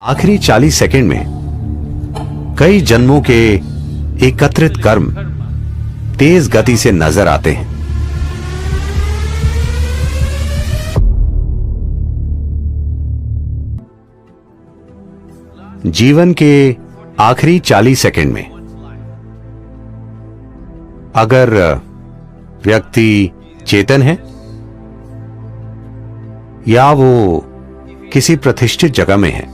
आखिरी 40 सेकंड में कई जन्मों के एकत्रित कर्म तेज गति से नजर आते हैं। जीवन के आखिरी 40 सेकंड में अगर व्यक्ति चेतन है या वो किसी प्रतिष्ठित जगह में है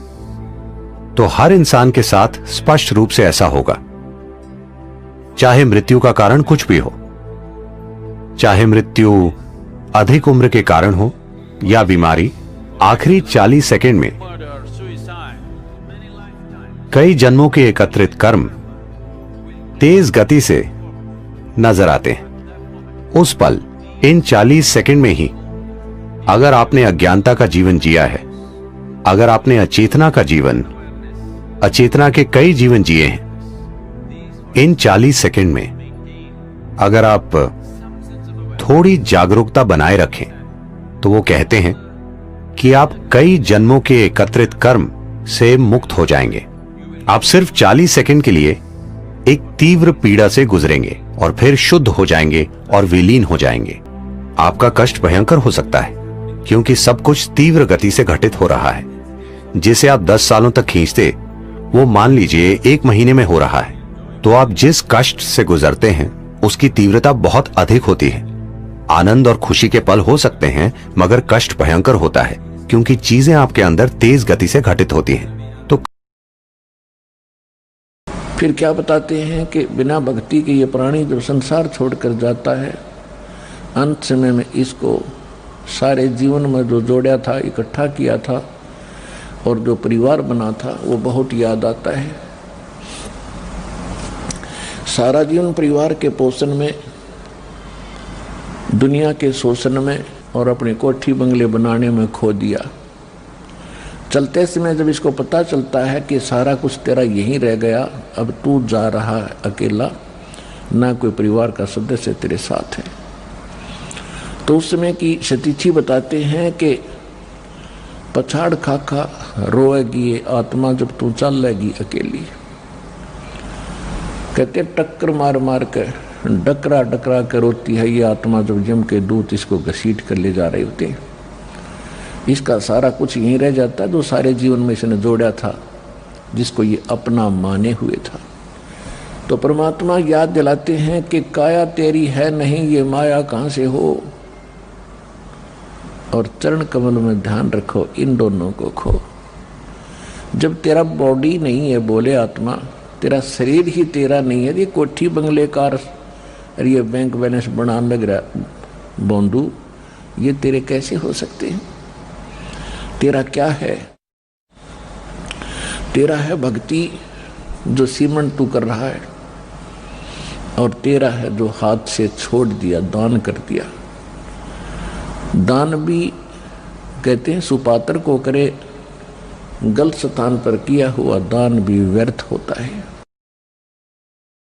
तो हर इंसान के साथ स्पष्ट रूप से ऐसा होगा। चाहे मृत्यु का कारण कुछ भी हो, चाहे मृत्यु अधिक उम्र के कारण हो या बीमारी, आखिरी 40 सेकंड में कई जन्मों के एकत्रित कर्म तेज गति से नजर आते हैं। उस पल, इन 40 सेकंड में ही अगर आपने अज्ञानता का जीवन जिया है, अगर आपने अचेतना का जीवन, अचेतना के कई जीवन जिए हैं, इन 40 सेकंड में अगर आप थोड़ी जागरूकता बनाए रखें तो वो कहते हैं कि आप कई जन्मों के एकत्रित कर्म से मुक्त हो जाएंगे। आप सिर्फ 40 सेकंड के लिए एक तीव्र पीड़ा से गुजरेंगे और फिर शुद्ध हो जाएंगे और विलीन हो जाएंगे। आपका कष्ट भयंकर हो सकता है क्योंकि सब कुछ तीव्र गति से घटित हो रहा है। जिसे आप 10 सालों तक खींचते, वो मान लीजिए 1 महीने में हो रहा है, तो आप जिस कष्ट से गुजरते हैं उसकी तीव्रता बहुत अधिक होती है। आनंद और खुशी के पल हो सकते हैं मगर कष्ट भयंकर होता है क्योंकि चीजें आपके अंदर तेज गति से घटित होती हैं। तो फिर क्या बताते हैं कि बिना भक्ति के ये प्राणी जब संसार छोड़कर जाता है, अंत समय में इसको सारे जीवन में जो जोड़ा था, इकट्ठा किया था और जो परिवार बना था वो बहुत याद आता है। सारा जीवन परिवार के पोषण में, दुनिया के शोषण में और अपने कोठी बंगले बनाने में खो दिया। चलते समय जब इसको पता चलता है कि सारा कुछ तेरा यहीं रह गया, अब तू जा रहा है अकेला, ना कोई परिवार का सदस्य तेरे साथ है, तो उस समय की सतीथी बताते हैं कि पछाड़ खाखा रोएगी ये आत्मा जब तू चल लेगी अकेली। कहते टक्कर मार मार कर, डकरा डकरा कर रोती है ये आत्मा जब यम के दूत इसको घसीट कर ले जा रहे होते हैं। इसका सारा कुछ यहीं रह जाता है जो सारे जीवन में इसने जोड़ा था, जिसको ये अपना माने हुए था। तो परमात्मा याद दिलाते हैं कि काया तेरी है नहीं, ये माया कहाँ से हो, और चरण कमल में ध्यान रखो, इन दोनों को खो। जब तेरा बॉडी नहीं है, बोले आत्मा, तेरा शरीर ही तेरा नहीं है, ये कोठी बंगले कार और ये बैंक बैलेंस बनाने लग रहा बोंदू, ये तेरे कैसे हो सकते हैं? तेरा क्या है? तेरा है भक्ति जो सीमेंट तू कर रहा है, और तेरा है जो हाथ से छोड़ दिया, दान कर दिया। दान भी कहते हैं सुपात्र को करे, गलत स्थान पर किया हुआ दान भी व्यर्थ होता है।